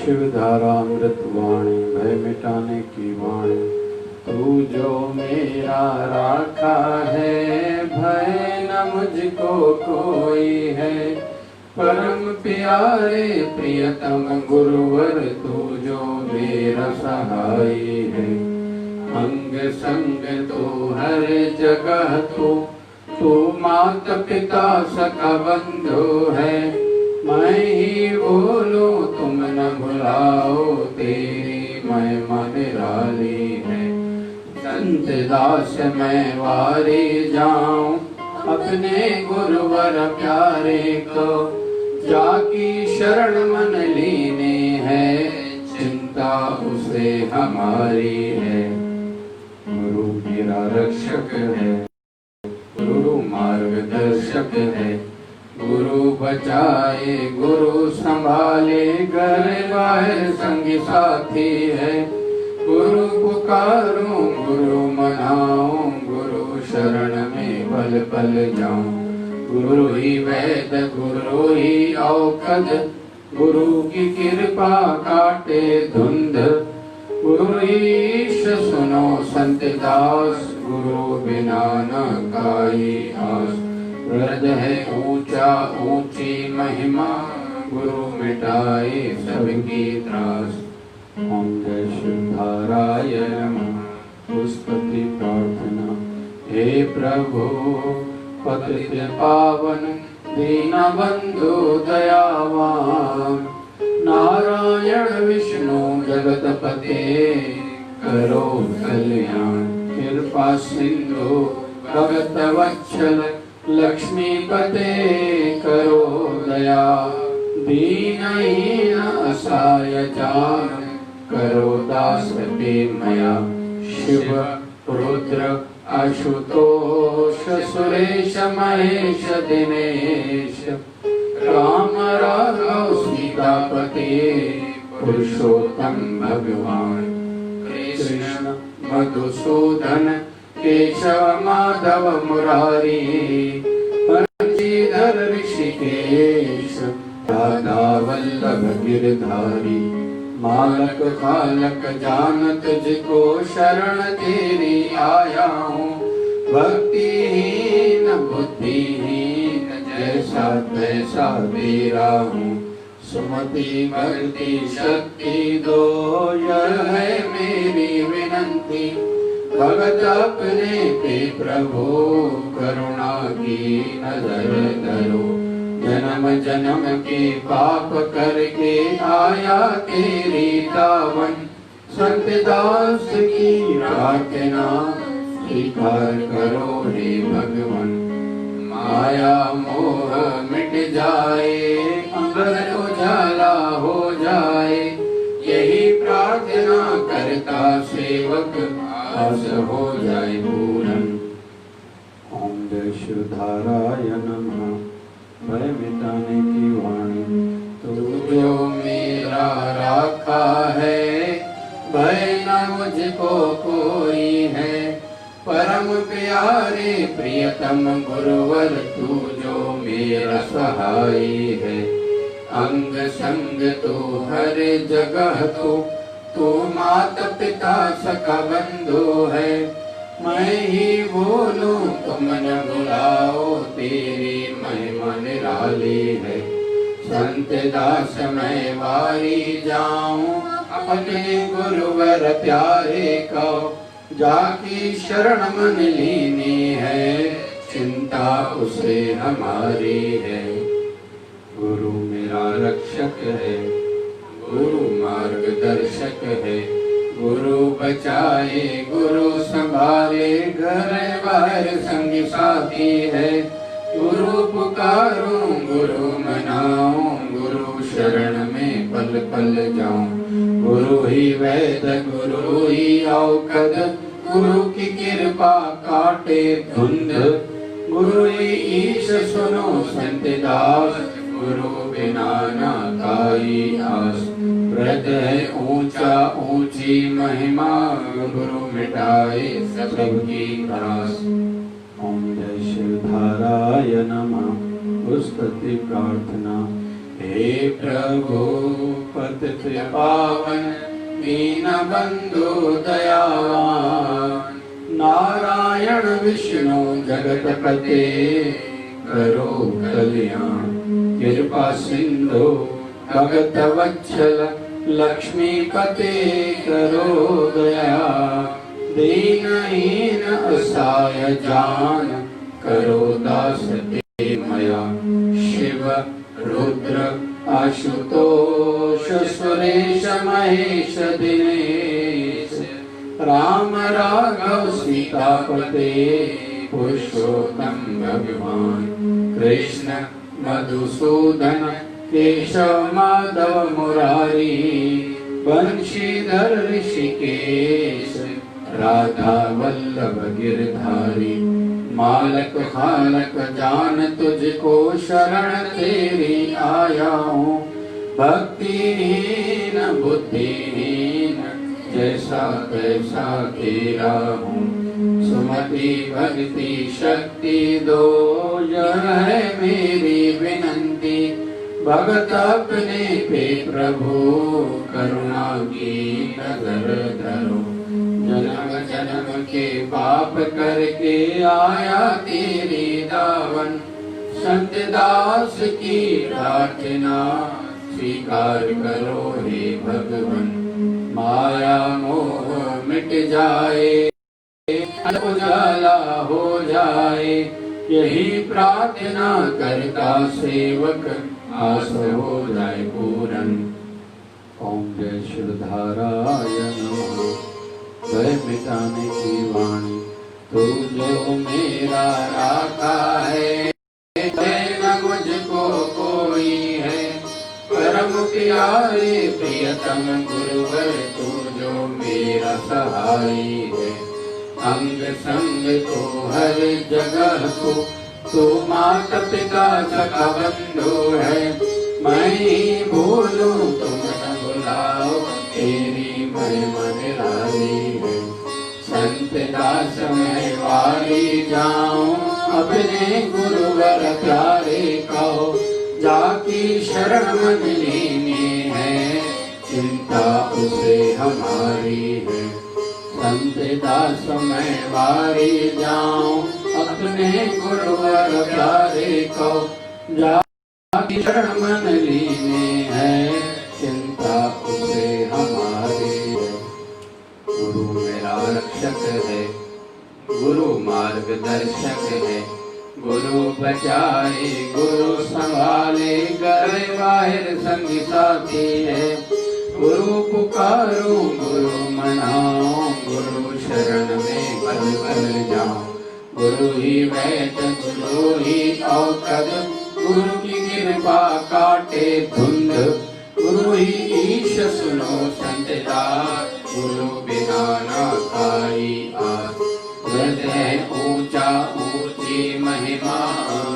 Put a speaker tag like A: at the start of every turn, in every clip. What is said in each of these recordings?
A: शिवधारामृत वाणी भय मिटाने की वाणी। तू जो मेरा राखा है भय न मुझको कोई है। परम प्यारे प्रियतम गुरुवर तू जो मेरा सहाई है। अंग संग तू हर जगह तू माता पिता सका बंधु है। मैं ही बोलूं तुम न भुलाओ तेरी महिमा निराली है। संत दास मैं वारी जाऊं अपने गुरुवर प्यारे को। जाकी शरण मन लीने है चिंता उसे हमारी है। गुरु मेरा रक्षक है गुरु मार्गदर्शक है। गुरु बचाए गुरु संभाले घर बाहर संगी साथी है। गुरु पुकारूं गुरु मनाऊं गुरु शरण में पल पल जाऊं। गुरु ही वैद गुरु ही औषध गुरु की कृपा काटे धुंध। गुरु ईश सुनो संत दास गुरु बिना न काई आस। व्रत है ऊंचा ऊंची महिमा गुरु मिटाए सबकी त्रास। ओम जय शिवधाराय नमः। पुष्पति प्रार्थना। हे प्रभु पतित पावन दीन बंधु दयावान। नारायण विष्णु जगतपते करो कल्याण। कृपा सिंधु भगत वत्सल लक्ष्मीपते करो दया। दीनहीन असहाय जान करो दास मया। शिव रुद्र आशुतोष सुरेश महेश दिनेश। राम राघव सीतापते पुरुषोत्तम भगवान। कृष्ण मधुसूदन केशव माधव मुरारी। बंशीधर ऋषिकेश राधा वल्लभ गिरधारी। मालक खालक जानत जिको शरण तेरी आया हूँ। भक्तिहीन बुद्धिहीन जैसा तैसा तेरा हूँ। सुमति भक्ति शक्ति दो यह है मेरी विनंती। भगत अपने पे प्रभु करुणा की नजर धरो। जन्म जन्म के पाप करके आया तेरी दावन। संत दास की प्रार्थना स्वीकार करो हे भगवान। माया मोह मिट जाए अंबर उजाला हो जाए। यही प्रार्थना करता सेवक आस हो जाए पूरन। ओम जय शिवधाराय नमः। भय मिटाने की वाणी। तू जो मेरा राखा है भय न मुझको कोई है। परम प्यारे प्रियतम गुरुवर तू जो मेरा सहाई है। अंग संग तू हर जगह तू माता पिता सका बंधु है। मैं ही बोलूं तुम न भुलाओ तेरी महिमा निराली है। संत दास मैं वारी जाऊं अपने गुरुवर प्यारे को। जाकी शरण मन लीनी है चिंता उसे हमारी है। गुरु मेरा रक्षक है गुरु मार्गदर्शक है। गुरु बचाए गुरु संभाले घर बाहर संगी साथी है। गुरु पुकारूं गुरु मनाऊं गुरु शरण में पल पल जाऊं। गुरु ही वैद गुरु ही औषध गुरु की कृपा काटे धुंध। गुरु ही ईश सुनो संत दास गुरु बिना न काई आस। व्रत है ऊंचा ऊंची महिमा गुरु मिटाए सबकी त्रास। ओम जय शिवधाराय नमः। स्तुति प्रार्थना। हे प्रभु पतित पतित पावन दीनबंधु दयावान। नारायण विष्णु जगतपते करो कल्याण। कृपा सिंधु भगत वत्सल लक्ष्मीपते करो दया। दीनहीन असहाय जान करो दास ते मया। शिव रुद्र आशुतोष सुरेश महेश दिनेश। राम राघव सीतापते पुरुषोत्तम भगवान। कृष्ण मधुसूदन केशव माधव मुरारी। बंशीधर ऋषिकेश राधा वल्लभ गिरधारी। मालक खालक जान तुझको शरण तेरी आया हूँ। भक्तिहीन बुद्धिहीन जैसा तैसा तेरा हूँ। सुमति भक्ति शक्ति दो यह है मेरी विनंती। भगत अपने पे प्रभु करुणा की नजर धरो। जन्म जन्म के पाप करके आया तेरी दावन। संत दास की प्रार्थना स्वीकार करो हे भगवन। माया मोह मिट जाए उजाला हो जाए। यही प्रार्थना करता सेवक आस हो जाए पूरन। ओम जय शिवधाराय नमः। भय मिटाने की वाणी तू जो मेरा राखा है। न मुझको कोई है परम प्यारे प्रियतम गुरुवर तू जो मेरा सहाय है। अंग संग तो हर जगह तू माता पिता सखा बंधु है। मैं ही भूलूं तुम न भुलाओ तेरी महिमा निराली है। संत दास मैं वारी जाऊं अपने गुरुवर प्यारे कहो। जाकी शरण मन लेनी है चिंता उसे हमारी है। संत दास मैं वारी जाऊं अपने गुरुवर प्यारे को। जाकी शरण मन लीने है चिंता उसे हमारी है। गुरु मेरा रक्षक है गुरु मार्गदर्शक है। गुरु बचाए गुरु संभाले गए बाहर संगी साथी है। गुरु पुकारो गुरु मनाओ गुरु शरण में पल पल जाओ। गुरु ही वैद्य गुरु ही औषध गुरु की कृपा काटे धुंध। गुरु ही ईश सुनो संतदा गुरु बिना ना खाई आस। हृदय ऊंचा ऊंची महिमा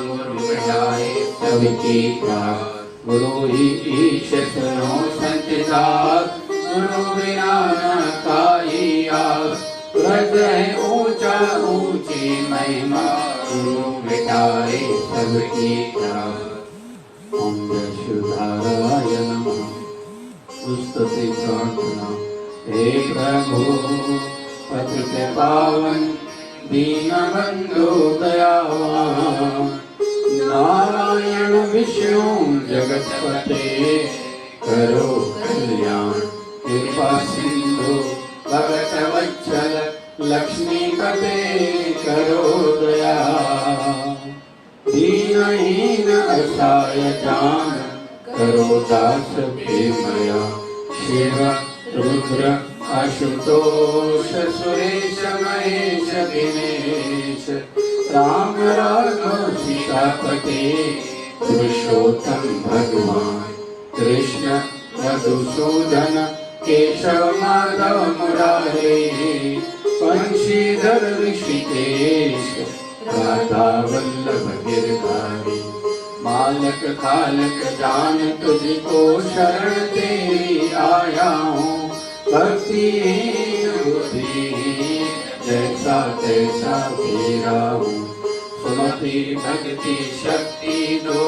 A: गुरु मिटाए सबकी त्रास। गुरु ही ईश सुनो संतदा गुरु बिना ना खाई आस। हृदय ऊंचा ऊंची महिमा गुरु मिटाए सबकी त्रास। ओम जय शिवधाराय नमः। स्तुति प्रार्थना। हे प्रभु पतित पावन दीनबंधु दयावान। नारायण विष्णु जगतपते करो कल्याण। कृपा सिंधु भगत वत्सल लक्ष्मीपते करो दया। दीनहीन असहाय जान करो दास प्रेमया। शिव रुद्र आशुतोष सुरेश महेश दिनेश। राम राघव सीतापते पुरुषोत्तम भगवान। कृष्ण मधुसूदन केशव माधव मुरारी। बंशीधर ऋषिकेश राधा वल्लभ गिरधारी। मालक खालक जान तुझको शरण तेरी आया हूँ। भक्तिहीन बुद्धिहीन जैसा तैसा तेरा हूँ। सुमति भक्ति शक्ति दो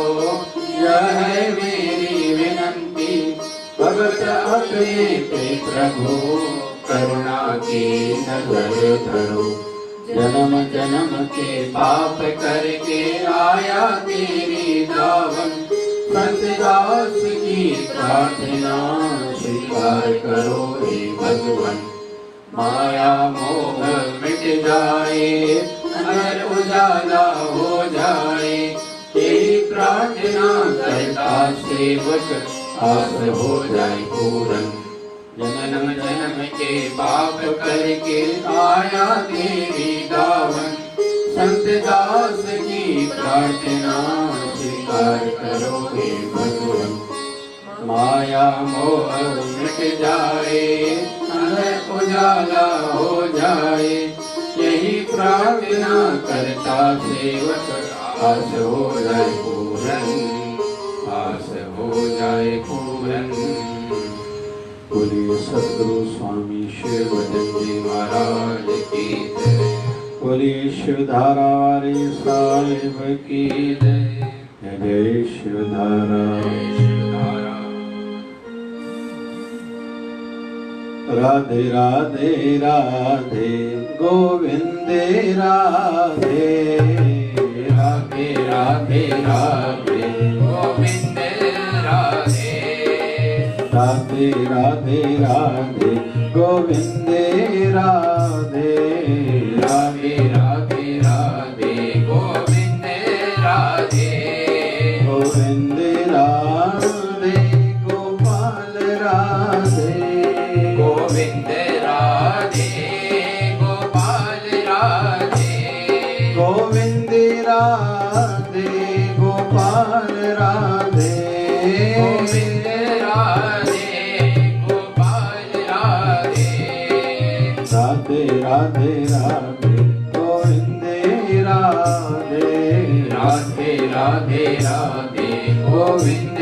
A: यह है मेरी विनंती। भगवत अपने पे प्रभु करुणा की नजर धरो। जन्म जन्म के पाप करके आया तेरी दावन, संत दास की प्रार्थना स्वीकार करो हे भगवान। माया मोह मिट जाए, अंधर उजाला हो जाए, तेरी प्रार्थना करता सेवक आस हो जाए पूरन। जन्म जन्म के पाप करके आया तेरी दावन, संत दास की प्रार्थना स्वीकार करो हे भगवान। माया मोह मिट जाए, अंधर उजाला हो जाए, यही प्रार्थना करता सेवक आस हो जाए पूरन, आस हो जाए पूरन। बोलिए सद्गुरु स्वामी शिव भजन जी महाराज की जय। बोलिए शिवधारा वाले साहिब की जय। जय शिवधारा। राधे राधे राधे गोविंदे राधे, राधे राधे राधे गोविंदे राधे, राधे राधे राधे गोविंदे राधे, राधे राधे राधे गोविंदे राधे, गोविंदे राधे गोपाल राधे, गोविंद राधे गोपाल राधे, गोविंद राधे गोपाल राधे, गोविंद राधे गोपाल राधे, राधे राधे राधे गोविंद राधे, राधे राधे राधे गोविंद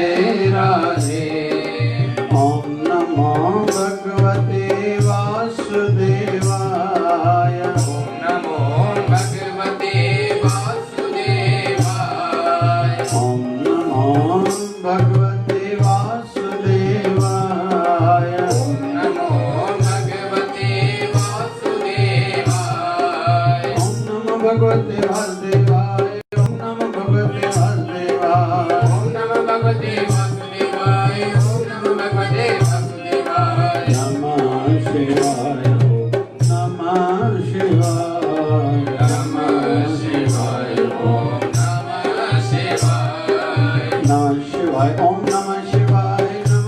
A: राधे। ओम नमो भगवते वासुदेवाय, ओम नमो भगवते वासुदेवाय, ओम नमो भगवते वासुदेवाय, ओम नमो भगवते वासुदेवाय, ओम नमो भगवते वासुदेवाय, ओम नमो भगवते वासुदेवाय, ओम नमो भगवते वासुदेवाय, ओम नमो भगवते वासुदेवाय। नमः शिवाय, नमः शिवाय, नमः शिवाय, ओम नमः शिवाय, नमः शिवाय, ओम नमः शिवाय, नमः शिवाय, ओम नमः शिवाय,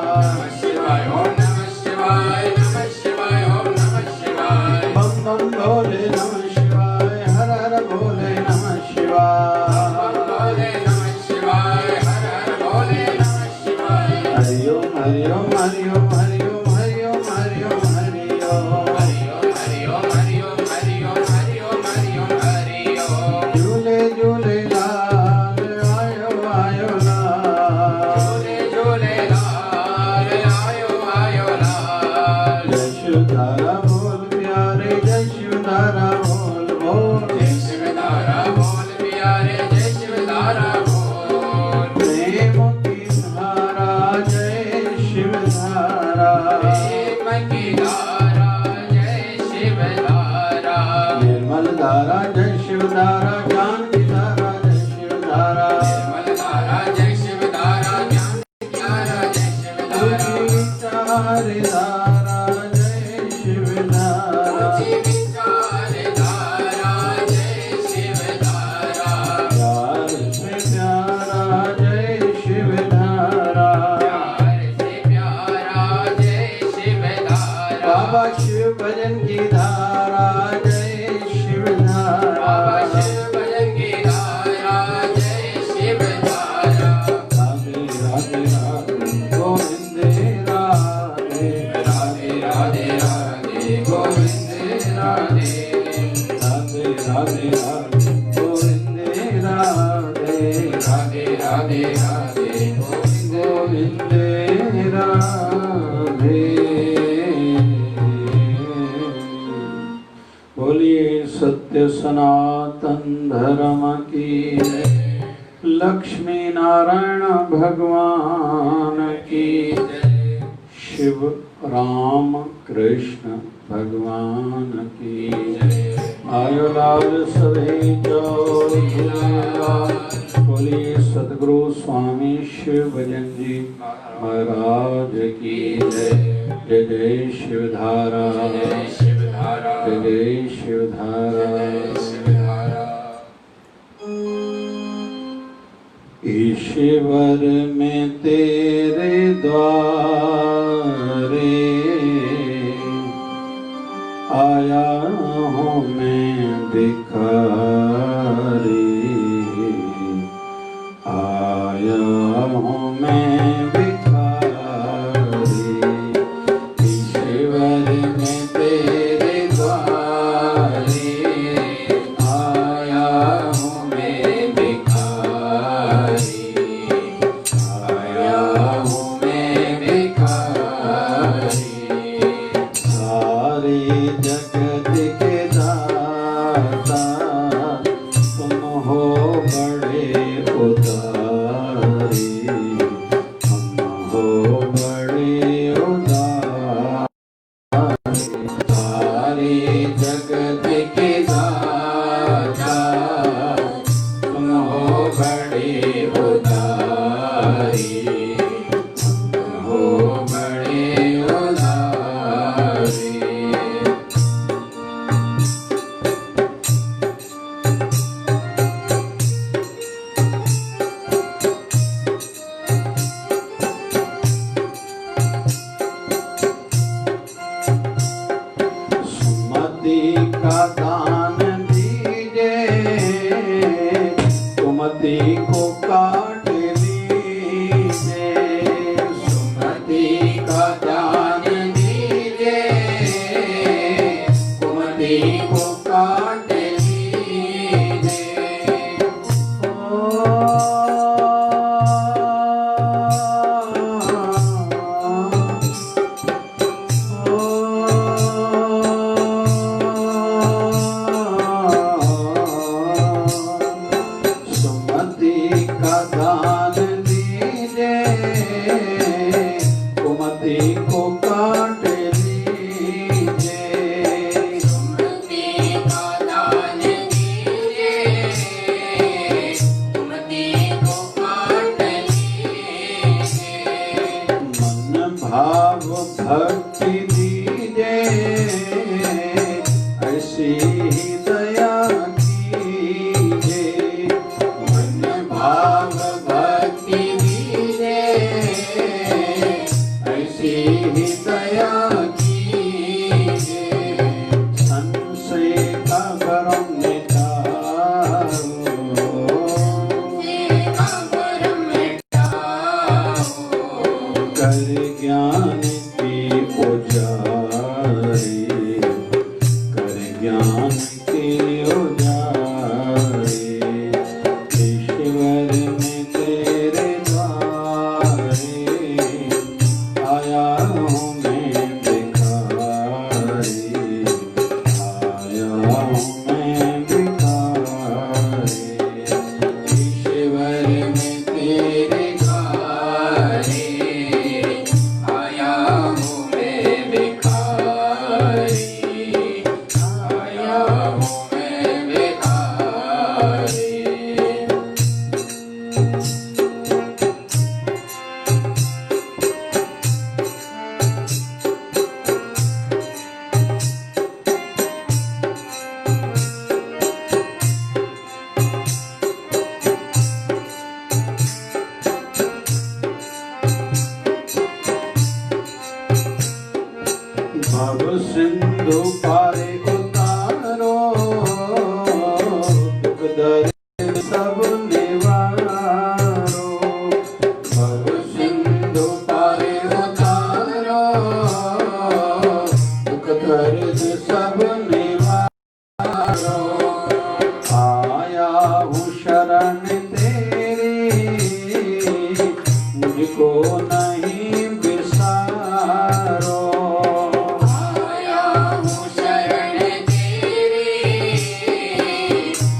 A: नमः शिवाय, ओम नमः शिवाय, नमः शिवाय, ओम नमः शिवाय। बम बम भोले नमः शिवाय, हर हर भोले नमः शिवाय, बम भोले नमः शिवाय, हर हर भोले नमः शिवाय। हरि ओम हरि ओम हरि ओम हरि ओम हरि ओम हरि ओम हरि ओम हरि ओम हरि ओम हरि ओम हरि ओम हरि ओम हरि ओम हरि ओम। झूले झूले लाल आयो आयो लाल, झूले झूले लाल आयो आयो लाल। जय शिवधारा बोल प्यारे, जय शिवधारा बोल बोल, जय शिवधारा बोल प्यारे, जय शिवधारा बोल। प्रेम की धारा जय शिवधारा, प्रेम की धारा जय शिवधारा, निर्मल धारा जय शिवधारा, ज्ञान की धारा जय शिवधारा, निर्मल धारा जय शिवधारा, ज्ञान की धारा जय शिवधारा, विचार धारा जय शिवधारा, विचार धारा जय शिवधारा, प्यार से प्यारा जय शिवधारा, प्यार से प्यारा जय शिवधारा। बाबा शिव भजन की धारा जय शिवधारा, बाबा शिव भजन की धारा जय शिवधारा। राधे राधे राधे गोविंद राधे, राधे राधे राधे गोविंद राधे, राधे राधे राधे गोविंद राधे, राधे राधे राधे गोविंद राधे। बोलिए सत्य सनातन धर्म की जय। लक्ष्मी नारायण भगवान भगवान की जय। शिव राम कृष्ण भगवान की जय। आयो लाल सभी चौर झूलेलाल। बोलिए सतगुरु स्वामी शिव भजन जी महाराज की जय। जय जय शिवधारा, जय शिवधारा, जय जय शिवधारा, शिवधारा। ईश्वर में तेरे द्वारे आया हूँ मैं भिखारी, आया हूँ मैं भिखारी। ईश्वर में तेरे द्वारे आया हूँ मैं भिखारी, आया हूँ मैं भिखारी। सारे जगत के दाता तुम हो बड़े उदारी, हम हो बड़े उदारी। सारे जगत के दाता तुम हो बड़े उदारी, हम हो बड़े उदारी। सुमति का दान दीजिए, सुमति को काट लीजिए। सुमति का दान दीजिए, सुमति को काट लीजिए। सुमति का दान दीजिए, सुमति को काट लीजिए। सुमति का दान दीजिए, सुमति को काट लीजिए। मन भाव भक्ति दीजिए, ऐसी ही दया कीजिए। मन भाव भक्ति दीजिए, ऐसी ही दया कीजिए। संशय का भरम मिटाओ, कर ज्ञान की उजारी, कर ज्ञान की उजारी। ईश्वर में तेरे द्वारे आया हूँ मैं भिखारी, आया हूँ मैं भिखारी। ईश्वर में तेरे द्वारे आया हूँ मैं भिखारी, आया हूँ मैं भिखारी। भव सिंधु पारे उतारो, दुख दर्द सब निवारो। भव सिंधु पारे उतारो, दुख दर्द सब निवारो। आया हूँ शरण तेरी, मुझको नहीं बिसारो। आया हूँ शरण तेरी,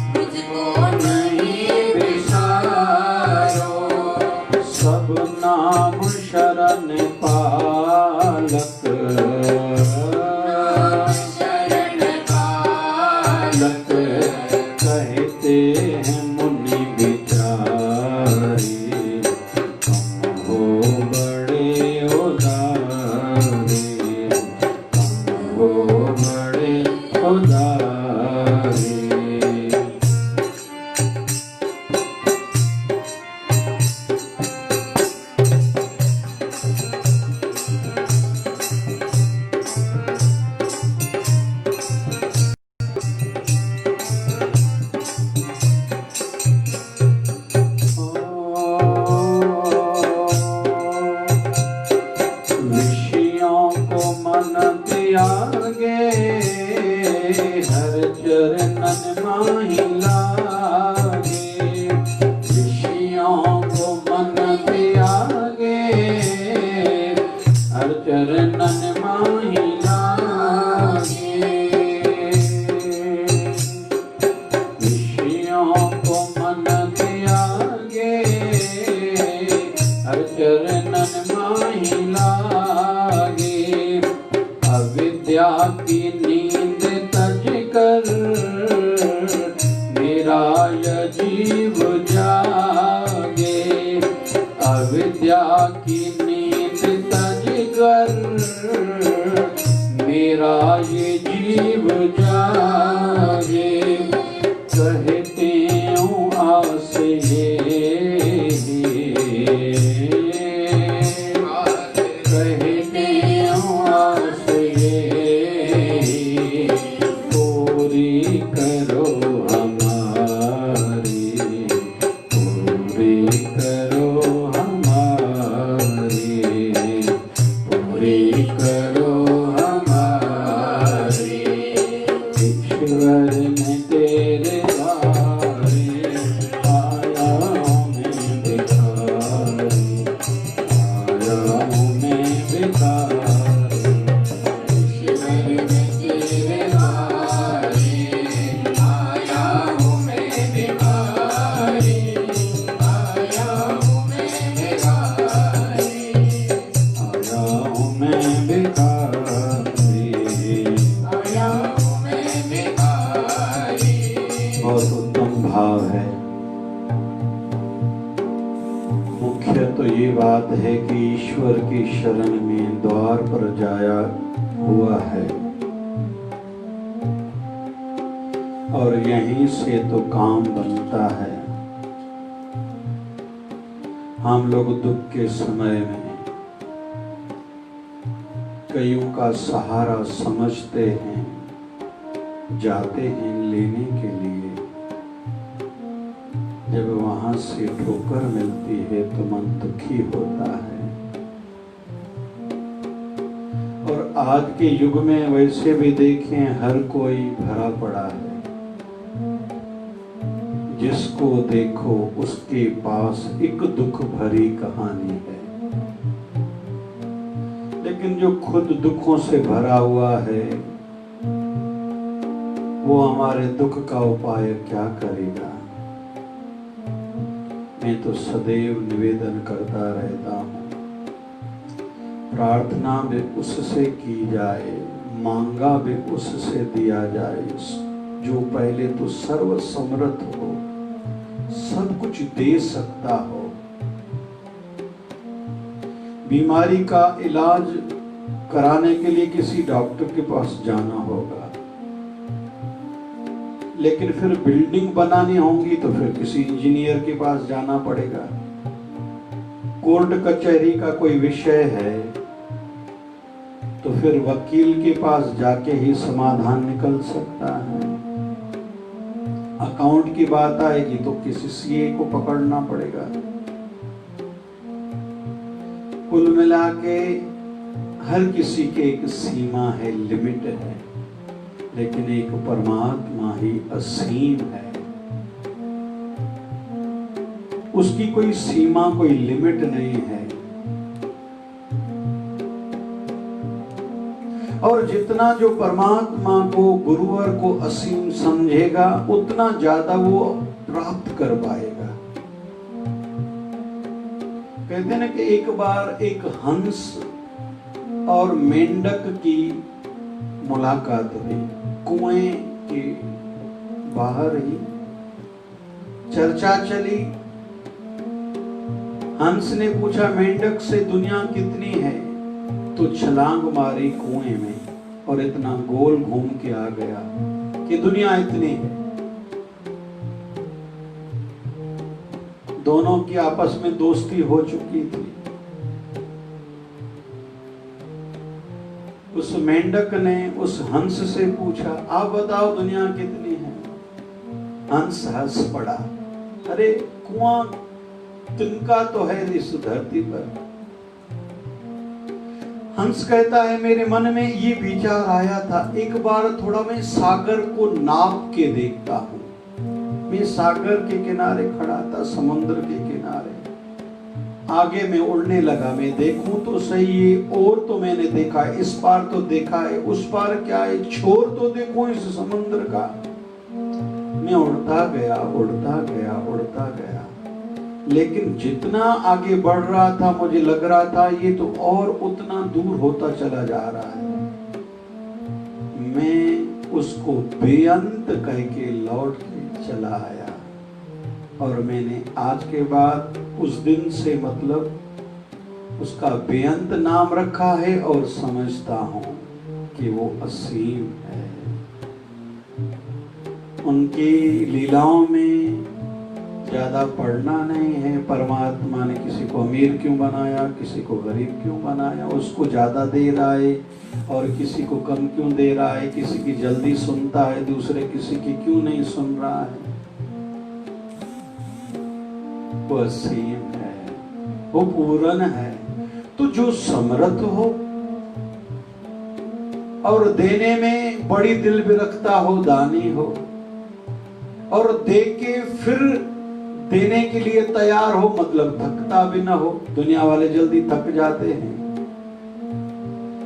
A: मुझको नहीं बिसारो। सब नाम
B: नाम शरण पालक,
A: शरण पालक।
B: कहते हैं मुनि विचारी, तुम हो बड़े उदारी, तुम हो बड़े उदारी। विषयों को मन त्यागे, हर चरणन माहि लागे। विषयों को मन त्यागे, हर चरणन माहि लागे। विषयों को मन त्यागे, हर चरणन माहि लागे। अविद्या की नींद तज कर, मेरा यह जीव जागे। अविद्या की नींद तज कर, मेरा ये जीव जागे। कहते हूँ आस ये, कहते हूँ आस ये, पूरी करो हमारी, पूरी करो हमारी, पूरी करो हमारी। ईश्वर ने तेरे द्वारे आया हूँ मैं भिखारी, आया हूँ मैं भिखारी।
A: ईश्वर ने तेरे द्वारे आया हूँ मैं भिखारी, आया हूँ मैं भिखारी,
B: आया हूँ मैं भिखारी।
A: आया हूँ मैं भिखारी।
B: बहुत उत्तम भाव है। मुख्य तो ये बात है कि ईश्वर की शरण में द्वार पर जाया हुआ है, और यहीं से तो काम बनता है। हम लोग दुख के समय में कईयों का सहारा समझते हैं, जाते हैं लेने के लिए। जब वहां से ठोकर मिलती है तो मन दुखी होता है। और आज के युग में वैसे भी देखें, हर कोई भरा पड़ा है। जिसको देखो उसके पास एक दुख भरी कहानी है। लेकिन जो खुद दुखों से भरा हुआ है, वो हमारे दुख का उपाय क्या करेगा। मैं तो सदैव निवेदन करता रहता हूँ, प्रार्थना भी उससे की जाए, मांगा भी उससे दिया जाए जो पहले तो सर्व समर्थ हो, सब कुछ दे सकता हो। बीमारी का इलाज कराने के लिए किसी डॉक्टर के पास जाना होगा, लेकिन फिर बिल्डिंग बनानी होगी तो फिर किसी इंजीनियर के पास जाना पड़ेगा। कोर्ट कचहरी का कोई विषय है तो फिर वकील के पास जाके ही समाधान निकल सकता है। अकाउंट की बात आएगी तो किसी सीए को पकड़ना पड़ेगा। कुल मिला के हर किसी के एक सीमा है, लिमिट है, लेकिन एक परमात्मा ही असीम है। उसकी कोई सीमा, कोई लिमिट नहीं है। और जितना जो परमात्मा को, गुरुवर को असीम समझेगा, उतना ज्यादा वो प्राप्त कर पाएगा। कहते कहते हैं ना कि एक बार एक हंस और मेंढक की मुलाकात हुई, कुएं के बाहर ही चर्चा चली। हंस ने पूछा मेंढक से दुनिया कितनी है, तो छलांग मारी कुएं में और इतना गोल घूम के आ गया कि दुनिया इतनी है। दोनों की आपस में दोस्ती हो चुकी थी। उस मेंढक ने उस हंस से पूछा, आप बताओ दुनिया कितनी है। हंस हंस पड़ा, अरे कुआं तिनका तो है इस धरती पर। हंस कहता है, मेरे मन में ये विचार आया था, एक बार थोड़ा मैं सागर को नाप के देखता हूं। मैं सागर के किनारे खड़ा था, समुद्र के किनारे। आगे मैं उड़ने लगा, मैं देखूं तो सही, ये और तो मैंने देखा है, इस पार तो देखा है, उस पार क्या है, छोर तो देखूं इस समुद्र का। मैं उड़ता गया, उड़ता गया, उड़ता गया, लेकिन जितना आगे बढ़ रहा था मुझे लग रहा था ये तो और उतना दूर होता चला जा रहा है। मैं उसको बेअंत कह के लौट के चला आया और मैंने आज के बाद उस दिन से मतलब उसका बेअंत नाम रखा है और समझता हूं कि वो असीम है। उनकी लीलाओं में ज्यादा पढ़ना नहीं है। परमात्मा ने किसी को अमीर क्यों बनाया, किसी को गरीब क्यों बनाया, उसको ज्यादा दे रहा है और किसी को कम क्यों दे रहा है, किसी की जल्दी सुनता है, दूसरे किसी की क्यों नहीं सुन रहा है। वो असीम है, वो पूर्ण है। तो जो समर्थ हो और देने में बड़ी दिल भी रखता हो, दानी हो, और दे के फिर देने के लिए तैयार हो, मतलब थकता भी ना हो। दुनिया वाले जल्दी थक जाते हैं।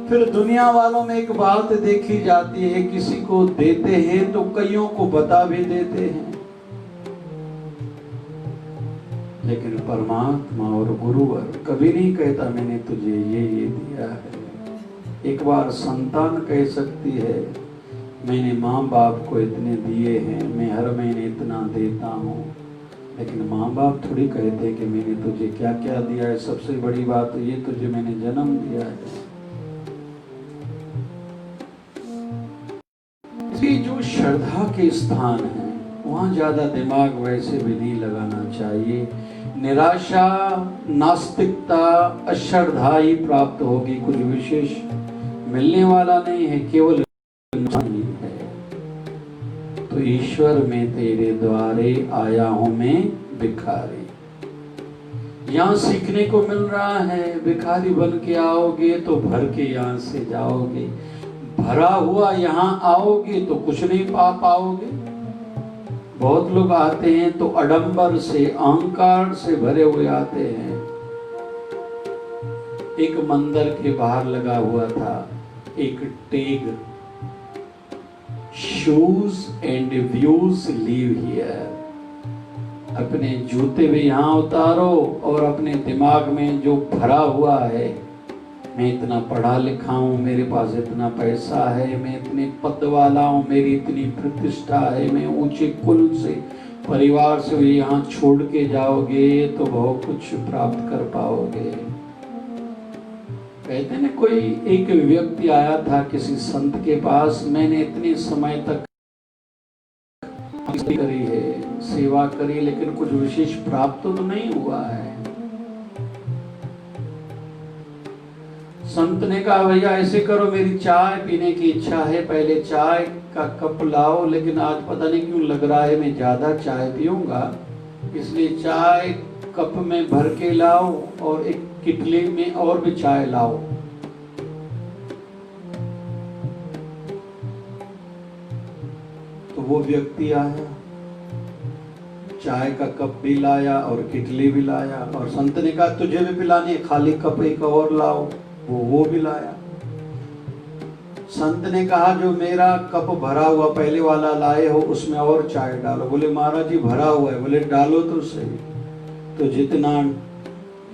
B: फिर दुनिया वालों में एक बात देखी जाती है, किसी को देते हैं तो कईयों को बता भी देते हैं, लेकिन परमात्मा और गुरुवर कभी नहीं कहता मैंने तुझे ये दिया है। एक बार संतान कह सकती है, मैंने माँ बाप को इतने दिए हैं, मैं हर महीने इतना देता हूँ, लेकिन माँ बाप थोड़ी कहते कि मैंने तुझे क्या क्या दिया है। सबसे बड़ी बात तो ये, तुझे मैंने जन्म दिया है। इसलिए जो श्रद्धा के स्थान है वहां ज्यादा दिमाग वैसे भी नहीं लगाना चाहिए। निराशा, नास्तिकता, अश्रद्धा ही प्राप्त होगी, कुछ विशेष मिलने वाला नहीं है, केवल नहीं है। तो ईश्वर में तेरे द्वारे आया हूं मैं भिखारी। यहाँ सीखने को मिल रहा है, भिखारी बन के आओगे तो भर के यहाँ से जाओगे, भरा हुआ यहाँ आओगे तो कुछ नहीं पा पाओगे। बहुत लोग आते हैं तो अडंबर से, अहंकार से भरे हुए आते हैं। एक मंदिर के बाहर लगा हुआ था एक tag, shoes and views leave here. अपने जूते भी यहाँ उतारो और अपने दिमाग में जो भरा हुआ है, मैं इतना पढ़ा लिखा हूँ, मेरे पास इतना पैसा है, मैं इतने पद वाला हूँ, मेरी इतनी प्रतिष्ठा है, मैं ऊंचे कुल से, परिवार से यहाँ छोड़ के जाओगे तो बहुत कुछ प्राप्त कर पाओगे। कहते हैं ना, कोई एक व्यक्ति आया था किसी संत के पास, मैंने इतने समय तक करी है, सेवा करी, लेकिन कुछ विशेष प्राप्त तो नहीं हुआ है। संत ने कहा, भैया ऐसे करो, मेरी चाय पीने की इच्छा है, पहले चाय का कप लाओ, लेकिन आज पता नहीं क्यों लग रहा है मैं ज्यादा चाय पीऊंगा, इसलिए चाय कप में भर के लाओ और एक किटली में और भी चाय लाओ। तो वो व्यक्ति आया, चाय का कप भी लाया और किटली भी लाया, और संत ने कहा तुझे भी पिलानी है, खाली कप एक और लाओ। वो भी लाया। संत ने कहा जो मेरा कप भरा हुआ पहले वाला लाए हो उसमें और चाय डालो। बोले महाराज जी भरा हुआ है। बोले डालो तो सही। तो जितना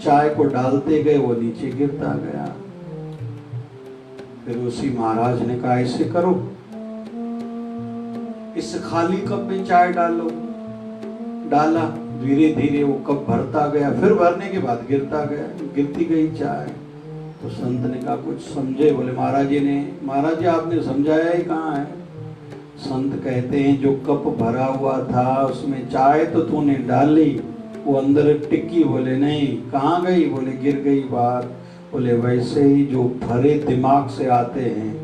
B: चाय को डालते गए वो नीचे गिरता गया। फिर उसी महाराज ने कहा ऐसे करो, इस खाली कप में चाय डालो। डाला, धीरे धीरे वो कप भरता गया, फिर भरने के बाद गिरता गया, गिरती गई चाय। तो संत ने कहा कुछ समझे? बोले महाराज जी आपने समझाया ही कहाँ है। संत कहते हैं जो कप भरा हुआ था उसमें चाय तो तूने डाली, वो अंदर टिक्की। बोले नहीं, कहाँ गई? बोले गिर गई बाहर। बोले वैसे ही जो भरे दिमाग से आते हैं,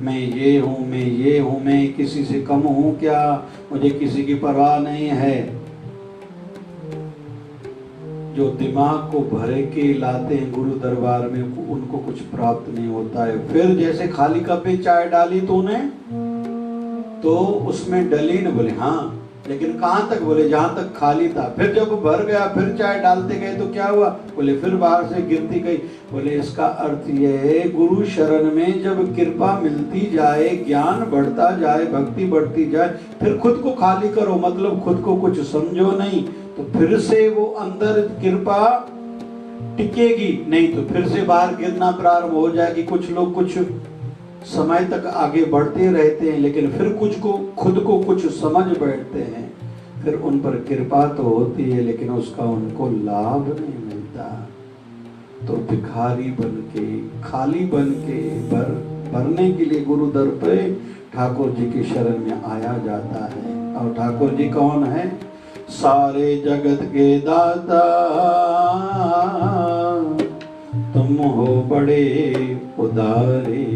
B: मैं ये हूँ, मैं ये हूँ, मैं किसी से कम हूँ क्या, मुझे किसी की परवाह नहीं है, जो दिमाग को भरे के लाते हैं गुरु दरबार में, उनको कुछ प्राप्त नहीं होता है। फिर जैसे खाली कप में चाय डाली तूने तो उसमें डली न? बोले हाँ, लेकिन कहाँ तक? बोले जहाँ तक खाली था। फिर जब भर गया फिर चाय डालते गए तो क्या हुआ? बोले फिर बाहर से गिरती गई। बोले इसका अर्थ ये है, गुरु शरण में जब कृपा मिलती जाए, ज्ञान बढ़ता जाए, भक्ति बढ़ती जाए, फिर खुद को खाली करो, मतलब खुद को कुछ समझो नहीं, तो फिर से वो अंदर कृपा टिकेगी। नहीं तो फिर से बाहर गिरना प्रारंभ हो जाएगी। कुछ लोग कुछ समय तक आगे बढ़ते रहते हैं, लेकिन फिर खुद को कुछ समझ बैठते हैं, फिर उन पर कृपा तो होती है लेकिन उसका उनको लाभ नहीं मिलता। तो भिखारी बन के, खाली बन के, भरने के लिए गुरु दर पे ठाकुर जी की शरण में आया जाता है। और ठाकुर जी कौन है? सारे जगत के दाता तुम हो बड़े उदारे,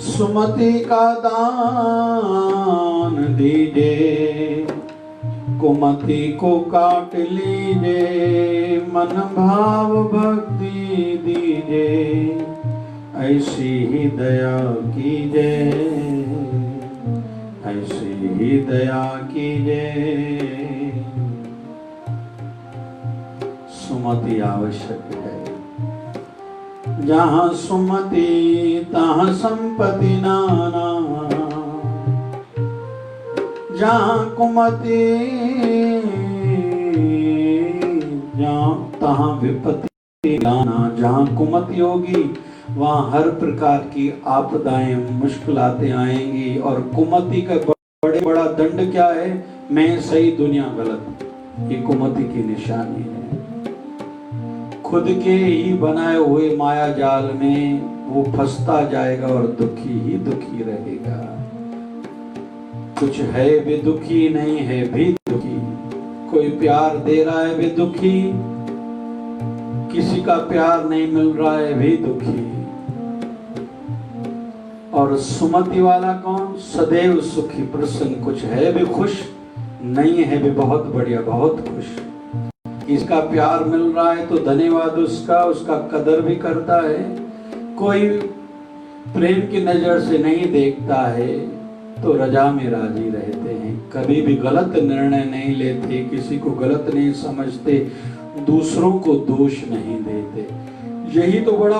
B: सुमति का दान दीजिए, कुमति को काट लीजिए, मन भाव भक्ति दीजिए, ऐसी ही दया कीजिए, ऐसी ही दया कीजिए। सुमति आवश्यक है। जहाँ सुमति तहाँ संपत्ति नाना, जहाँ कुमति जहाँ तहाँ विपत्ति लाना। जहाँ कुमति होगी वहाँ हर प्रकार की आपदाएं, मुश्किलातें आएंगी। और कुमति का बड़ा दंड क्या है? मैं सही दुनिया गलत, ये कुमति की निशानी है। खुद के ही बनाए हुए माया जाल में वो फंसता जाएगा और दुखी ही दुखी रहेगा। कुछ है भी दुखी, नहीं है भी दुखी। कोई प्यार दे रहा है भी दुखी, किसी का प्यार नहीं मिल रहा है भी दुखी। और सुमति वाला कौन? सदैव सुखी प्रसन्न। कुछ है भी खुश, नहीं है भी बहुत बढ़िया, बहुत खुश। इसका प्यार मिल रहा है तो धन्यवाद उसका कदर भी करता है। कोई प्रेम की नजर से नहीं देखता है तो रजा में राजी रहते हैं। कभी भी गलत निर्णय नहीं लेते, किसी को गलत नहीं समझते, दूसरों को दोष नहीं देते। यही तो बड़ा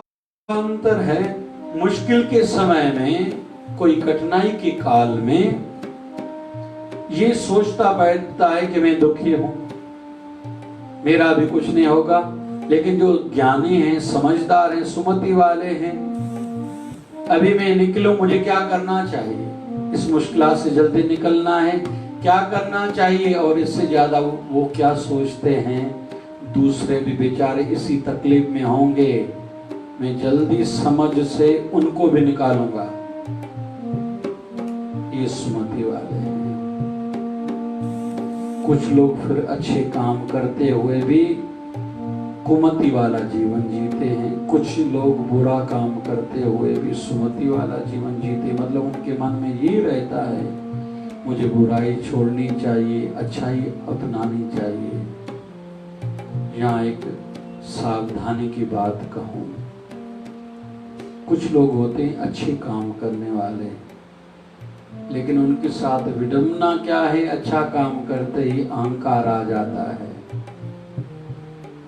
B: अंतर है। मुश्किल के समय में, कोई कठिनाई के काल में ये सोचता बैठता है कि मैं दुखी हूं, मेरा भी कुछ नहीं होगा। लेकिन जो ज्ञानी हैं, समझदार हैं, सुमति वाले हैं, अभी मैं निकलूं, मुझे क्या करना चाहिए, इस मुश्किल से जल्दी निकलना है, क्या करना चाहिए। और इससे ज्यादा वो क्या सोचते हैं, दूसरे भी बेचारे इसी तकलीफ में होंगे, मैं जल्दी समझ से उनको भी निकालूंगा। ये सुमति वाले हैं। कुछ लोग फिर अच्छे काम करते हुए भी कुमति वाला जीवन जीते हैं। कुछ लोग बुरा काम करते हुए भी सुमति वाला जीवन जीते। मतलब उनके मन में ये रहता है, मुझे बुराई छोड़नी चाहिए, अच्छाई अपनानी चाहिए। यहाँ एक सावधानी की बात कहूँ, कुछ लोग होते हैं अच्छे काम करने वाले, लेकिन उनके साथ विडंबना क्या है, अच्छा काम करते ही अहंकार आ जाता है।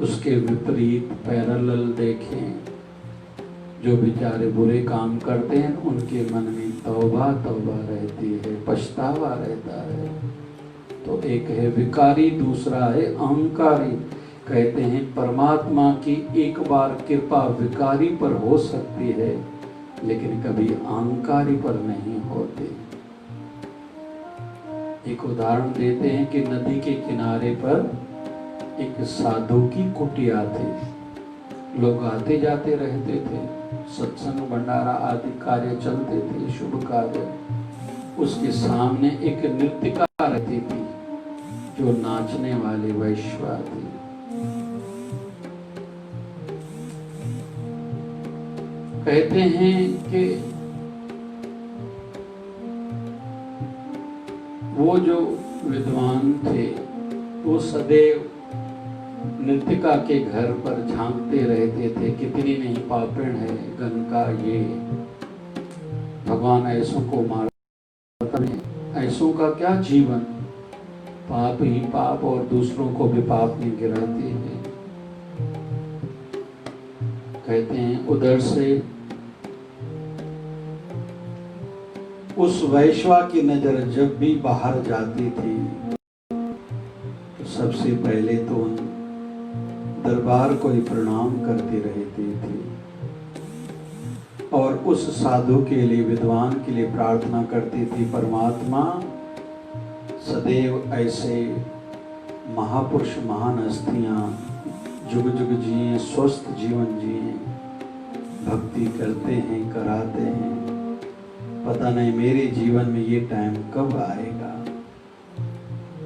B: उसके विपरीत पैरेलल देखें, जो बेचारे बुरे काम करते हैं उनके मन में तौबा तौबा रहती है, पछतावा रहता है। तो एक है विकारी, दूसरा है अहंकारी। कहते हैं परमात्मा की एक बार कृपा विकारी पर हो सकती है, लेकिन कभी अहंकारी पर नहीं होती। एक उदाहरण देते हैं कि नदी के किनारे पर एक साधु की कुटिया थी। लोग आते जाते रहते थे, सत्संग भंडारा आदि कार्य चलते थे, शुभ कार्य। उसके सामने एक नृत्यिका रहती थी जो नाचने वाली वैश्या थी। कहते हैं कि वो जो विद्वान थे वो सदैव नृत्यिका के घर पर झांकते रहते थे, कितनी नहीं पापण है गन का ये, भगवान ऐसों को मारता है, ऐसों का क्या जीवन, पाप ही पाप और दूसरों को भी पाप में गिराते हैं। कहते हैं उधर से उस वैश्या की नजर जब भी बाहर जाती थी तो सबसे पहले तो उन दरबार को ही प्रणाम करती रहती थी और उस साधु के लिए, विद्वान के लिए प्रार्थना करती थी, परमात्मा सदैव ऐसे महापुरुष महान हस्तियां जुग जुग जिए, स्वस्थ जीवन जिए, भक्ति करते हैं, कराते हैं। पता नहीं मेरे जीवन में ये टाइम कब आएगा।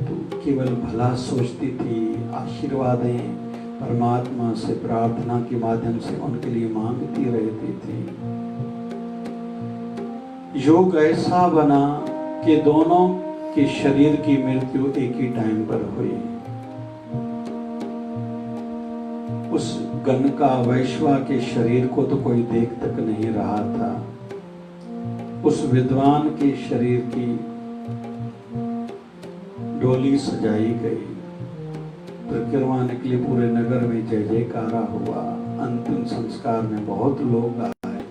B: तो केवल भला सोचती थी, आशीर्वादें परमात्मा से प्रार्थना के माध्यम से उनके लिए मांगती रहती थी। योग ऐसा बना कि दोनों के शरीर की मृत्यु एक ही टाइम पर हुई। उस गनका वैश्या के शरीर को तो कोई देख तक नहीं रहा था, उस विद्वान के शरीर की डोली सजाई गई, परिक्रमा निकली, पूरे नगर में जय जयकारा हुआ। अंतिम संस्कार में बहुत लोग आए,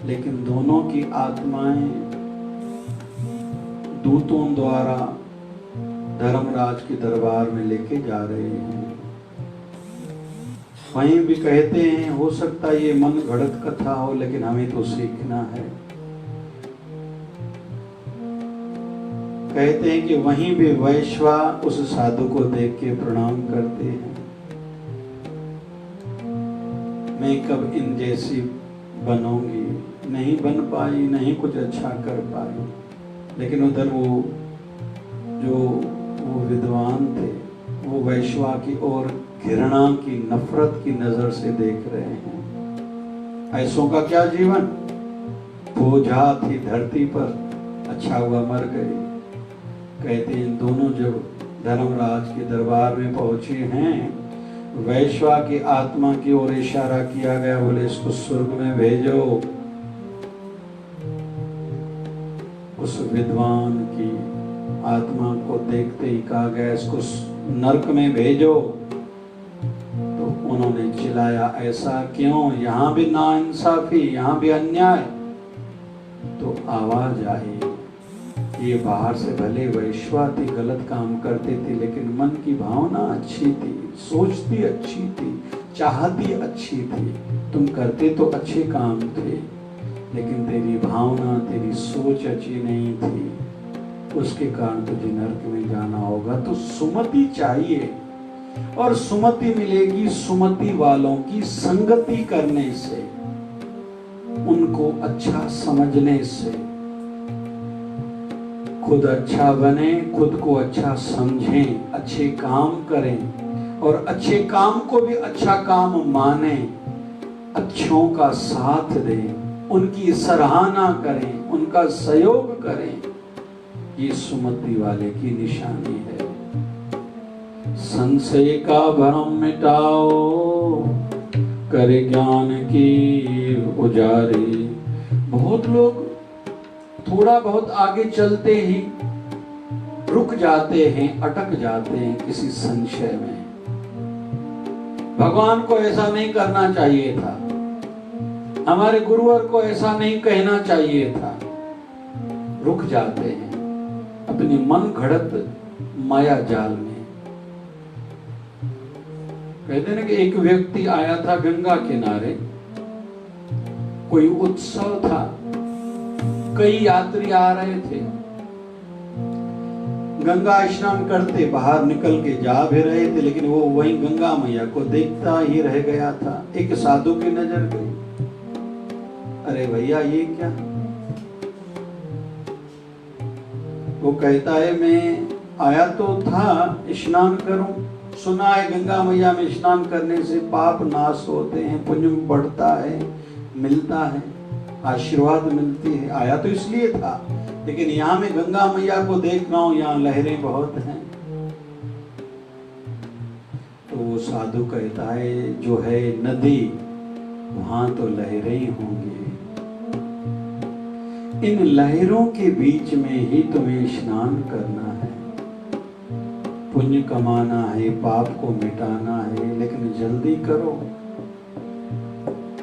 B: लेकिन दोनों की आत्माएं दूतों द्वारा धर्मराज के दरबार में लेके जा रहे हैं। वहीं भी कहते हैं हो सकता है ये मन घड़त कथा हो, लेकिन हमें तो सीखना है। कहते हैं कि वहीं भी वैश्या उस साधु को देख के प्रणाम करते हैं, मैं कब इन जैसी बनूंगी, नहीं बन पाई, नहीं कुछ अच्छा कर पाई। लेकिन उधर वो विद्वान थे, वो वैश्या की ओर घृणा की, नफरत की नजर से देख रहे हैं। ऐसों का क्या जीवन, बोझा थी धरती पर, अच्छा हुआ मर गए। कहते हैं दोनों जब धर्मराज के दरबार में पहुंचे हैं, वैश्या की आत्मा की ओर इशारा किया गया, बोले इसको स्वर्ग में भेजो। उस विद्वान की आत्मा को देखते ही कहा गया इसको नरक में भेजो। तो उन्होंने चिल्लाया ऐसा क्यों, यहाँ भी नाइंसाफी, यहाँ भी अन्याय। तो आवाज आई, ये बाहर से भले वैश्या थी, गलत काम करते थे, लेकिन मन की भावना अच्छी थी, सोचती अच्छी थी, चाहती अच्छी थी, तुम करते तो अच्छे काम थे, लेकिन तेरी भावना, तेरी सोच अच्छी नहीं थी, उसके कारण तुझे नरक में जाना होगा। तो सुमति चाहिए, और सुमति मिलेगी सुमति वालों की संगति करने से, उनको अच्छा समझने से। खुद अच्छा बने, खुद को अच्छा समझें, अच्छे काम करें और अच्छे काम को भी अच्छा काम माने, अच्छों का साथ दें, उनकी सराहना करें, उनका सहयोग करें। ये सुमति वाले की निशानी है। संशय का भ्रम मिटाओ, करे ज्ञान की उजारी। बहुत लोग थोड़ा बहुत आगे चलते ही रुक जाते हैं, अटक जाते हैं किसी संशय में। भगवान को ऐसा नहीं करना चाहिए था, हमारे गुरुवर को ऐसा नहीं कहना चाहिए था, रुक जाते हैं। अब अपनी मन घड़त माया जाल में। कहते हैं ना कि एक व्यक्ति आया था गंगा किनारे, कोई उत्सव था, कई यात्री आ रहे थे, गंगा स्नान करते बाहर निकल के जा भी रहे थे, लेकिन वो वहीं गंगा मैया को देखता ही रह गया था। एक साधु की नजर गई, अरे भैया ये क्या? वो कहता है मैं आया तो था स्नान करूं, सुना है गंगा मैया में स्नान करने से पाप नाश होते हैं, पुण्य बढ़ता है, मिलता है, आशीर्वाद मिलती है, आया तो इसलिए था, लेकिन यहाँ मैं गंगा मैया को देख रहा हूं, यहाँ लहरें बहुत हैं। तो वो साधु कहता है जो है नदी वहां तो लहरें ही होंगी, इन लहरों के बीच में ही तुम्हें स्नान करना है, पुण्य कमाना है, पाप को मिटाना है, लेकिन जल्दी करो,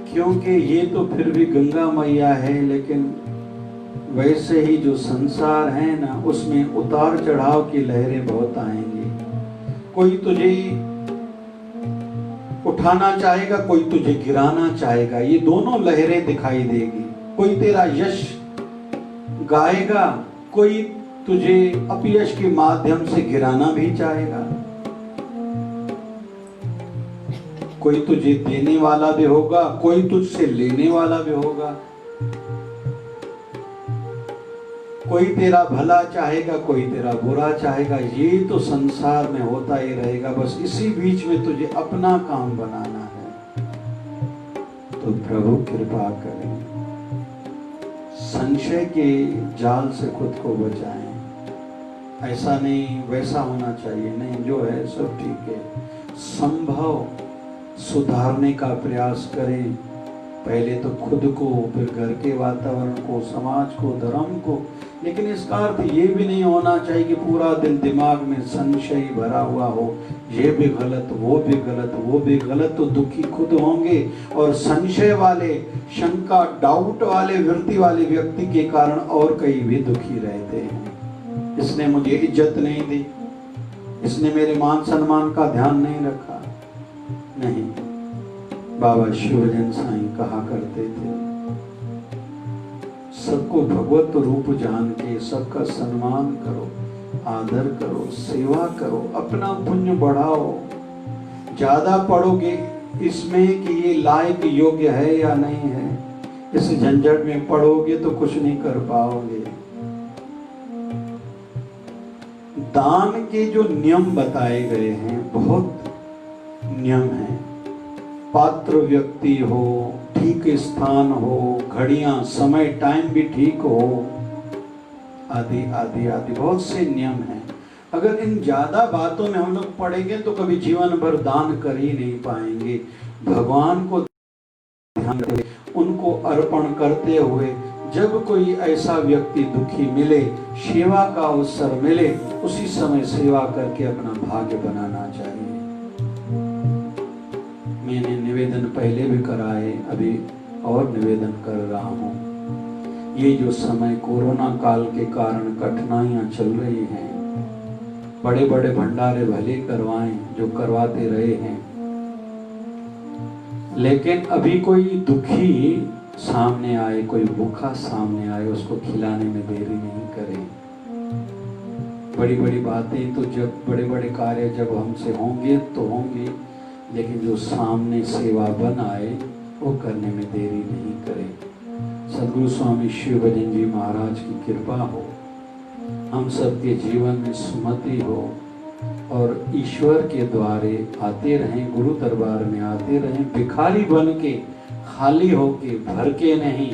B: क्योंकि ये तो फिर भी गंगा मैया है, लेकिन वैसे ही जो संसार है ना, उसमें उतार चढ़ाव की लहरें बहुत आएंगी। कोई तुझे उठाना चाहेगा, कोई तुझे गिराना चाहेगा, ये दोनों लहरें दिखाई देगी। कोई तेरा यश गाएगा, कोई तुझे अपयश के माध्यम से गिराना भी चाहेगा। कोई तुझे देने वाला भी होगा, कोई तुझसे लेने वाला भी होगा, कोई तेरा भला चाहेगा, कोई तेरा बुरा चाहेगा। ये तो संसार में होता ही रहेगा, बस इसी बीच में तुझे अपना काम बनाना है। तो प्रभु कृपा करें, संशय के जाल से खुद को बचाएं। ऐसा नहीं वैसा होना चाहिए, नहीं जो है सब ठीक है। संभव सुधारने का प्रयास करें, पहले तो खुद को, फिर घर के वातावरण को, समाज को, धर्म को। लेकिन इसका अर्थ ये भी नहीं होना चाहिए कि पूरा दिन दिमाग में संशय भरा हुआ हो, ये भी गलत, वो भी गलत, वो भी गलत। तो दुखी खुद होंगे, और संशय वाले, शंका, डाउट वाले, वृत्ति वाले व्यक्ति के कारण और कई भी दुखी रहते हैं। इसने मुझे इज्जत नहीं दी, इसने मेरे मान सम्मान का ध्यान नहीं रखा। नहीं, बाबा शिवजन साईं कहा करते थे, सबको भगवत रूप जान के सबका सम्मान करो, आदर करो, सेवा करो, अपना पुण्य बढ़ाओ। ज्यादा पढ़ोगे इसमें कि ये लायक योग्य है या नहीं है, इस झंझट में पढ़ोगे तो कुछ नहीं कर पाओगे। दान के जो नियम बताए गए हैं, बहुत नियम है। पात्र व्यक्ति हो, ठीक स्थान हो, घड़ियां, समय, टाइम भी ठीक हो, आदि आदि आदि बहुत से नियम हैं। अगर इन ज्यादा बातों में हम लोग पड़ेंगे तो कभी जीवन भर दान कर ही नहीं पाएंगे। भगवान को ध्यान रखें, उनको अर्पण करते हुए जब कोई ऐसा व्यक्ति दुखी मिले, सेवा का अवसर मिले, उसी समय सेवा करके अपना भाग्य बनाना चाहिए। मैंने निवेदन पहले भी कराए, अभी और निवेदन कर रहा हूँ। ये जो समय कोरोना काल के कारण कठिनाइयां चल रही हैं, बड़े बड़े भंडारे भले करवाएं जो करवाते रहे हैं, लेकिन अभी कोई दुखी सामने आए, कोई भूखा सामने आए, उसको खिलाने में देरी नहीं करें। बड़ी बड़ी बातें तो जब, बड़े बड़े कार्य जब हमसे होंगे तो होंगे, लेकिन जो सामने सेवा बन आए वो करने में देरी नहीं करें। सद्गुरु स्वामी शिवभजन जी महाराज की कृपा हो, हम सबके जीवन में सुमति हो, और ईश्वर के द्वारे आते रहें, गुरु दरबार में आते रहें, भिखारी बन के, खाली होके, भर के नहीं,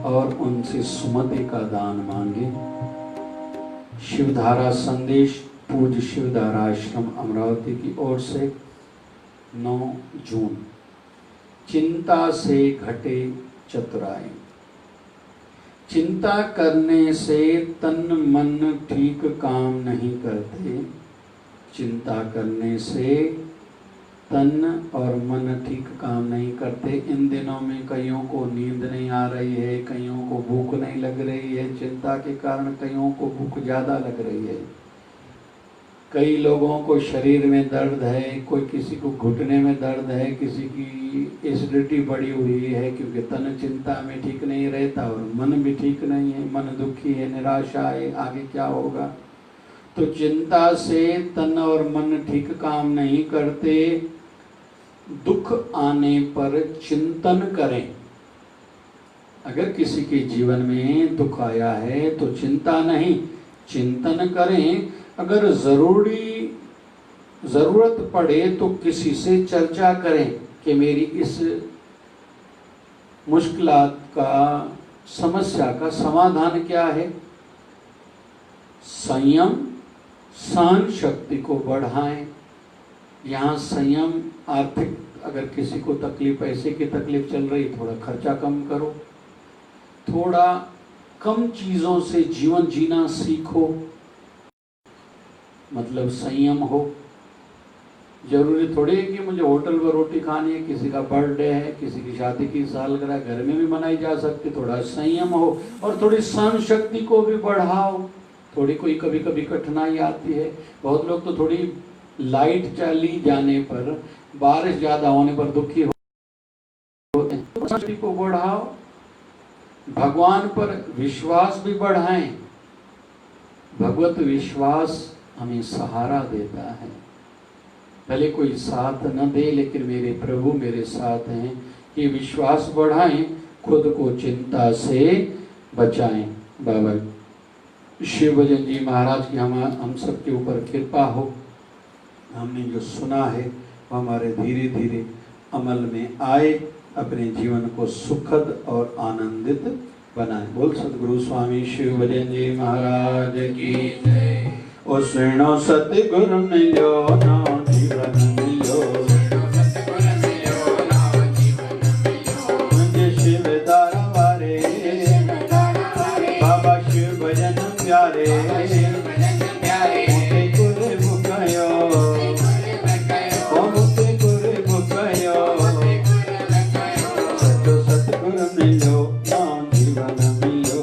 B: और उनसे सुमति का दान मांगे। शिवधारा संदेश पूज्य शिवधारा आश्रम अमरावती की ओर से 9 जून। चिंता से घटे चतुराई। चिंता करने से तन मन ठीक काम नहीं करते, चिंता करने से तन और मन ठीक काम नहीं करते। इन दिनों में कईयों को नींद नहीं आ रही है, कईयों को भूख नहीं लग रही है, चिंता के कारण कईयों को भूख ज़्यादा लग रही है, कई लोगों को शरीर में दर्द है, कोई किसी को घुटने में दर्द है, किसी की एसिडिटी बढ़ी हुई है, क्योंकि तन चिंता में ठीक नहीं रहता और मन भी ठीक नहीं है, मन दुखी है, निराशा है, आगे क्या होगा। तो चिंता से तन और मन ठीक काम नहीं करते। दुख आने पर चिंतन करें। अगर किसी के जीवन में दुख आया है तो चिंता नहीं, चिंतन करें। अगर जरूरत पड़े तो किसी से चर्चा करें कि मेरी इस मुश्किलात का, समस्या का समाधान क्या है। संयम, सहन शक्ति को बढ़ाएं। यहाँ संयम, आर्थिक अगर किसी को तकलीफ, पैसे की तकलीफ चल रही, थोड़ा खर्चा कम करो, थोड़ा कम चीज़ों से जीवन जीना सीखो, मतलब संयम हो। जरूरी थोड़ी है कि मुझे होटल पर रोटी खानी है, किसी का बर्थडे है, किसी की शादी की सालगिरह घर में भी मनाई जा सकती। थोड़ा संयम हो और थोड़ी सहन शक्ति को भी बढ़ाओ। थोड़ी कोई कभी कभी कठिनाई आती है, बहुत लोग तो थोड़ी लाइट चली जाने पर, बारिश ज़्यादा होने पर दुखी होते हैं। तो शक्ति को बढ़ाओ, भगवान पर विश्वास भी बढ़ाएं। भगवत विश्वास हमें सहारा देता है। भले कोई साथ न दे, लेकिन मेरे प्रभु मेरे साथ हैं। ये विश्वास बढ़ाएं, खुद को चिंता से बचाएं। बाबा शिव भजन जी महाराज की हम सब के ऊपर कृपा हो। हमने जो सुना है वो हमारे धीरे धीरे अमल में आए, अपने जीवन को सुखद और आनंदित बनाए। बोल सतगुरु स्वामी शिव भजन जी महाराज की जय। ओ सुनो सतगुरु मिलो ना जीवन मिलो, मुझे शिव दरबारे, बाबा शिव भजन प्यारे, मुझे गुरु भुकायो, ओ मुझे गुरु भुकायो, सतगुरु मिलो ना जीवन मिलो।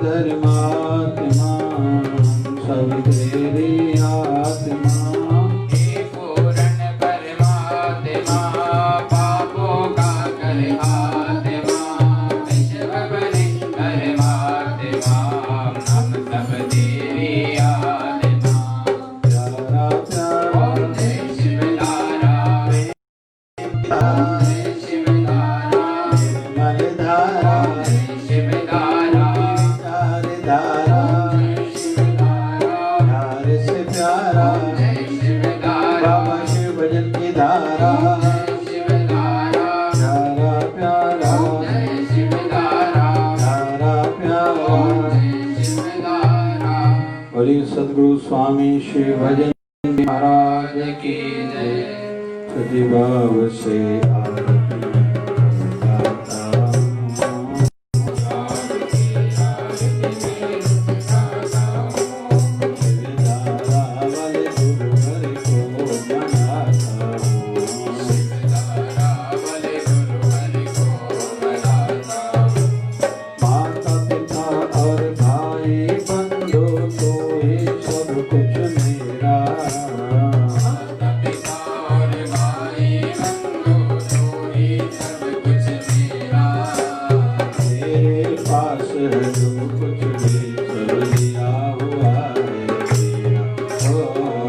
B: धर्मात्मा सब तेरी आत्मा
A: हे पूर्ण परमात्मा पापों का कर आत्मा विश्व बने परमात्मा हम सब तेरी आत्मा
B: प्यारा प्यारा
A: ओम जय शिवधारा जय शिवधारा
B: मलधारा
A: जय शिवधारा
B: विचार धारा
A: जय शिवधारा
B: प्यार से प्यारा
A: जय शिवधारा
B: बाबा शिव भजन की धारा
A: जय शिवधारा
B: प्यारा प्यारा
A: जय शिवधारा
B: प्यारा प्यारा
A: जय शिवधारा
B: बोलिए सदगुरु स्वामी शिव भजन
A: महाराज की जय
B: प्रतिभाव से आरती करता हूँ। शिवधारा वाले गुरुवर को मनाता हूँ। माता पिता और भाई बंधु तो ही सब कुछ मेरा तेरे पास है जो कुछ भी सब दिया हुआ है तेरा ओ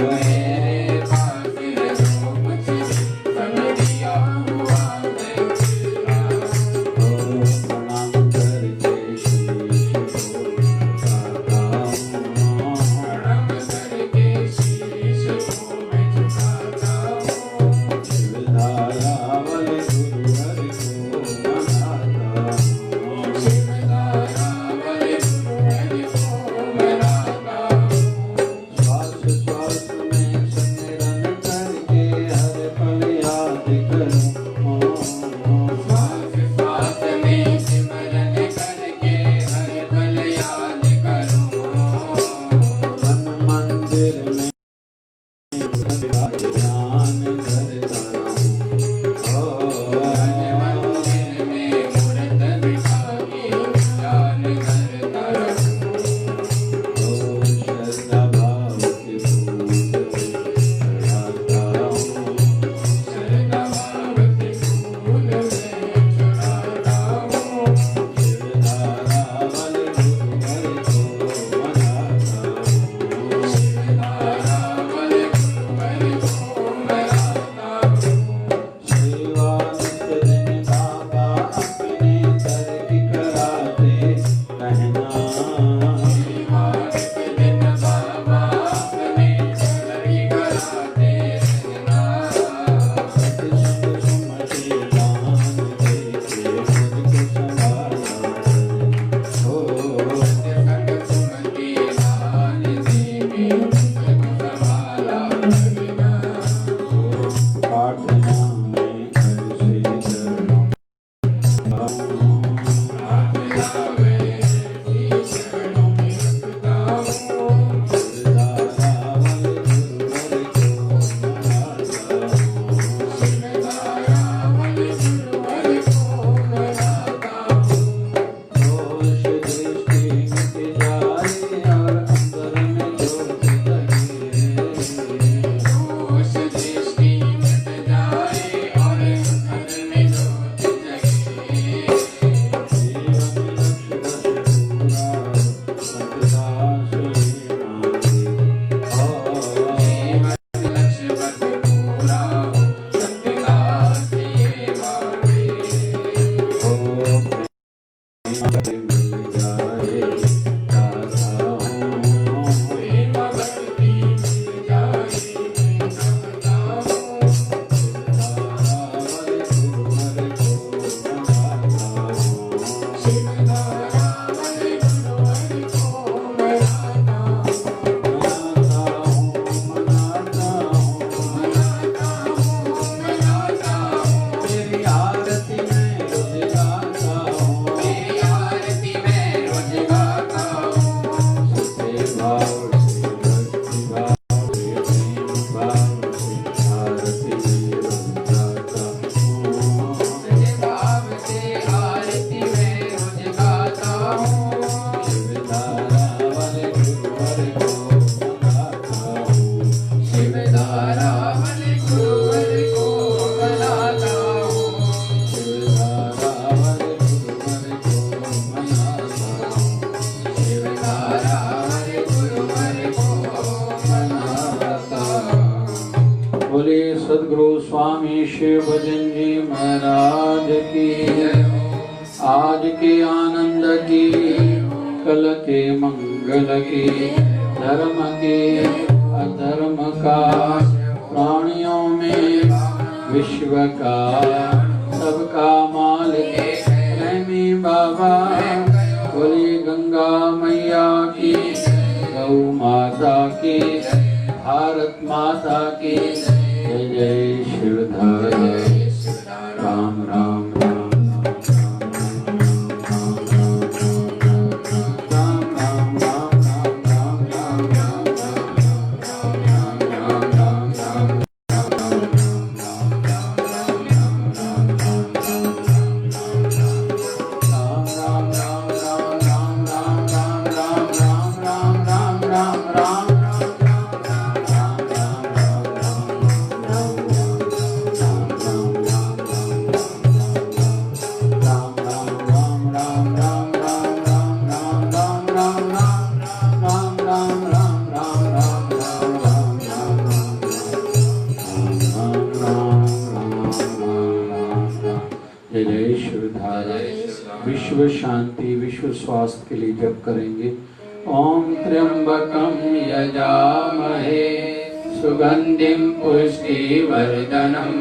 A: मेरे पास है जो कुछ भी सब दिया हुआ है तेरा
B: प्रणाम करके शीश को झुकाता हूँ।
A: प्रणाम करके शीश को मैं झुकाता हूँ
B: शिवधारा वाले गुरुवर को मनाता हूँ।
A: शिवधारा वाले गुरुवर धारा हरि गुरुवर को मनाता।
B: बोलिए सदगुरु स्वामी शिव भजन जी महाराज की जय हो। आज के आनंद की, कल के मंगल की, धर्म के अधर्म का, प्राणियों में विश्व का, सबका मालिक प्रेमी बाबा। बोली गंगा मैया की, गौ माता की, भारत माता की जय जय शिवधारा। राम राम विश्व शांति विश्व स्वास्थ्य के लिए जप करेंगे। ओम त्र्यंबकम यजामहे सुगंधिम पुष्टिवर्धनम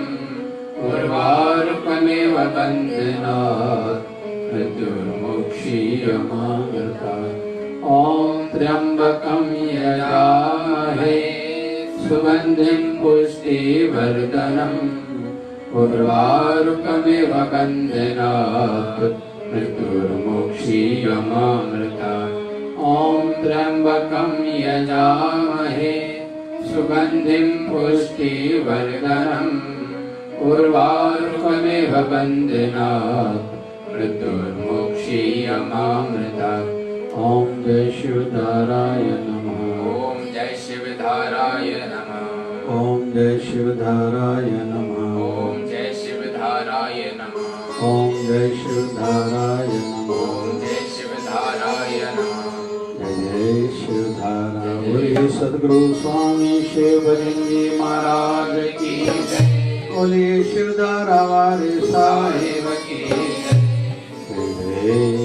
B: उर्वारुकमेव बन्धनात् मृत्युर्मुक्षीयमामृतात्। ओम त्र्यंबकम यजामहे सुगंधिम पुष्टिवर्धनम उर्वारुकमेव बन्धनात् मृत्युर्मुक्षीयमामृतात्। ओम त्र्यंबकं यजामहे सुगंधिं पुष्टिवर्धनम् उर्वारुकमेव बन्धनात् मृत्युर्मुक्षीयमामृतात्। ओम जय शिवधाराय नमः।
A: ओम जय शिवधाराय नमः।
B: ओम जय शिवधाराय नमः।
A: ओम जय शिवधाराय नमः।
B: ओम जय शिवधाराय नमः।
A: ओम जय शिवधाराय नमः।
B: जय जय शिवधारा। बोलिए सदगुरु स्वामी शिव भजन जी महाराज की जय। बोलिए शिवधारा वाले साहेब की जय।